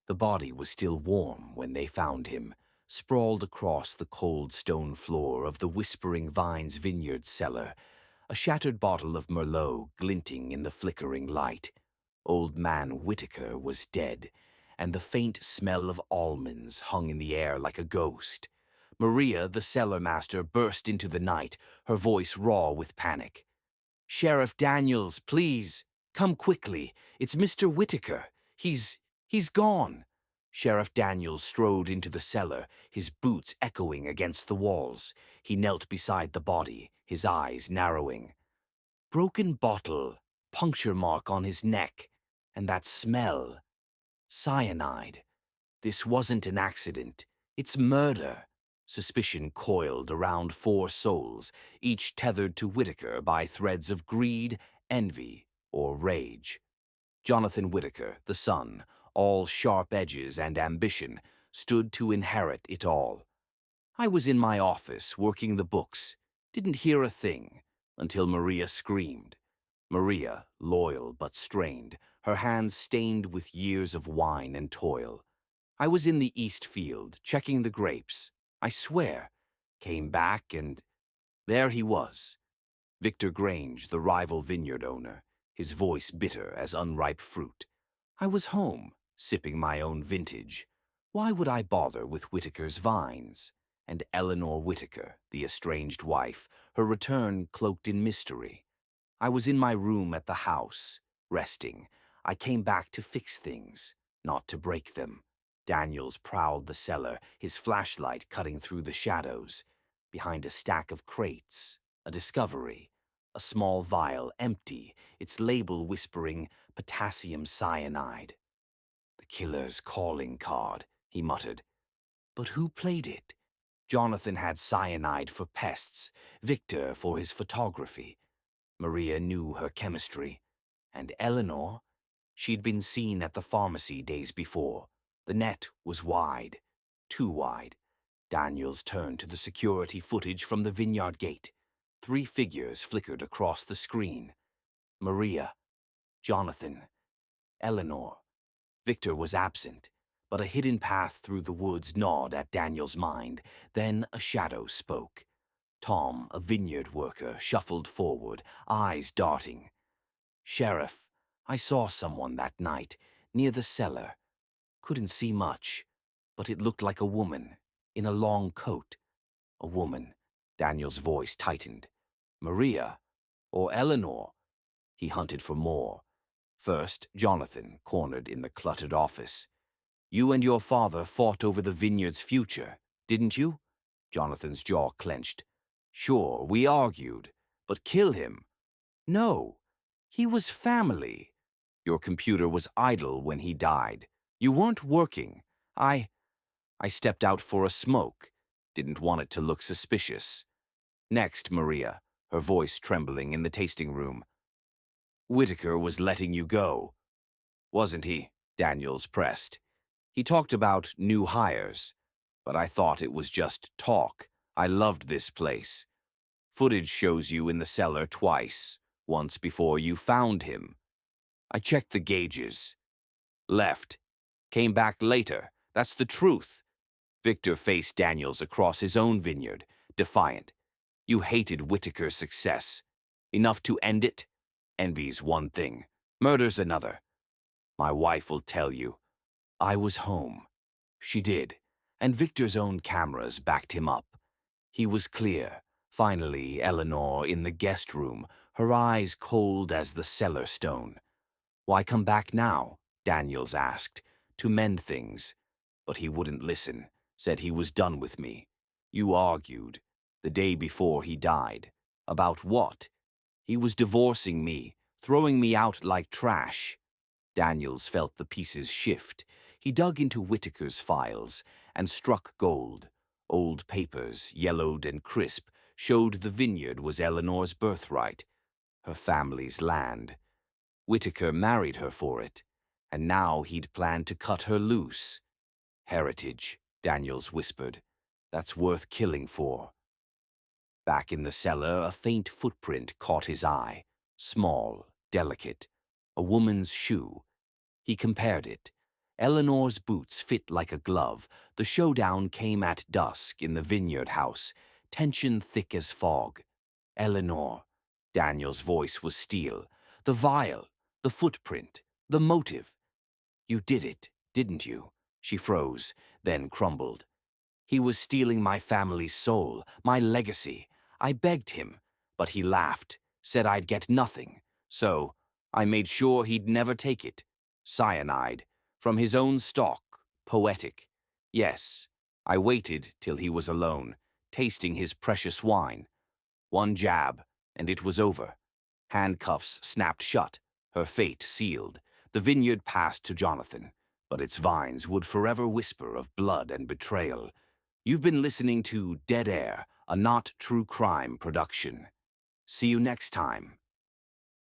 The body was still warm when they found him, sprawled across the cold stone floor of the Whispering Vines vineyard cellar, a shattered bottle of Merlot glinting in the flickering light. Old man Whitaker was dead, and the faint smell of almonds hung in the air like a ghost. Maria, the cellar master, burst into the night, her voice raw with panic. "Sheriff Daniels, please, come quickly. It's Mr. Whitaker. He's gone." Sheriff Daniels strode into the cellar, his boots echoing against the walls. He knelt beside the body, his eyes narrowing. Broken bottle, puncture mark on his neck, and that smell. Cyanide. This wasn't an accident. It's murder. Suspicion coiled around four souls, each tethered to Whitaker by threads of greed, envy, or rage. Jonathan Whitaker, the son, all sharp edges and ambition, stood to inherit it all. I was in my office working the books, didn't hear a thing, until Maria screamed. Maria, loyal but strained, her hands stained with years of wine and toil. I was in the East Field, checking the grapes. I swear. Came back and there he was. Victor Grange, the rival vineyard owner, his voice bitter as unripe fruit. I was home, sipping my own vintage. Why would I bother with Whitaker's vines? And Eleanor Whitaker, the estranged wife, her return cloaked in mystery. I was in my room at the house, resting. I came back to fix things, not to break them. Daniels prowled the cellar, his flashlight cutting through the shadows. Behind a stack of crates, a discovery. A small vial, empty, its label whispering potassium cyanide. "The killer's calling card," he muttered. But who played it? Jonathan had cyanide for pests, Victor for his photography. Maria knew her chemistry. And Eleanor? She'd been seen at the pharmacy days before. The net was wide. Too wide. Daniels turned to the security footage from the vineyard gate. 3 figures flickered across the screen. Maria, Jonathan, Eleanor. Victor was absent, but a hidden path through the woods gnawed at Daniels' mind. Then a shadow spoke. Tom, a vineyard worker, shuffled forward, eyes darting. "Sheriff, I saw someone that night, near the cellar. Couldn't see much, but it looked like a woman, in a long coat." A woman. Daniel's voice tightened. "Maria? Or Eleanor?" He hunted for more. First, Jonathan, cornered in the cluttered office. "You and your father fought over the vineyard's future, didn't you?" Jonathan's jaw clenched. "Sure, we argued. But kill him? No. He was family. Your computer was idle when he died. You weren't working. I stepped out for a smoke. Didn't want it to look suspicious." Next, Maria, her voice trembling in the tasting room. "Whitaker was letting you go, wasn't he?" Daniels pressed. "He talked about new hires, but I thought it was just talk. I loved this place. Footage shows you in the cellar twice, once before you found him. I checked the gauges. Left. Came back later. That's the truth." Victor faced Daniels across his own vineyard, defiant. "You hated Whitaker's success. Enough to end it? Envy's one thing. Murder's another. My wife will tell you. I was home." She did, and Victor's own cameras backed him up. He was clear. Finally, Eleanor in the guest room, her eyes cold as the cellar stone. "Why come back now?" Daniels asked. "To mend things." But he wouldn't listen, said he was done with me. "You argued, the day before he died. About what?" "He was divorcing me, throwing me out like trash." Daniels felt the pieces shift. He dug into Whitaker's files and struck gold. Old papers, yellowed and crisp, showed the vineyard was Eleanor's birthright, her family's land. Whitaker married her for it, and now he'd planned to cut her loose. "Heritage," Daniels whispered. "That's worth killing for." Back in the cellar, a faint footprint caught his eye. Small, delicate. A woman's shoe. He compared it. Eleanor's boots fit like a glove. The showdown came at dusk in the vineyard house, tension thick as fog. Eleanor. Daniel's voice was steel. The vial, the footprint, the motive. You did it, didn't you? She froze, then crumbled. He was stealing my family's soul, my legacy. I begged him, but he laughed, said I'd get nothing. So I made sure he'd never take it. Cyanide, from his own stock, poetic. Yes, I waited till he was alone, tasting his precious wine. One jab, and it was over. Handcuffs snapped shut, her fate sealed. The vineyard passed to Jonathan, but its vines would forever whisper of blood and betrayal. You've been listening to Dead Air, a Not True Crime production. See you next time.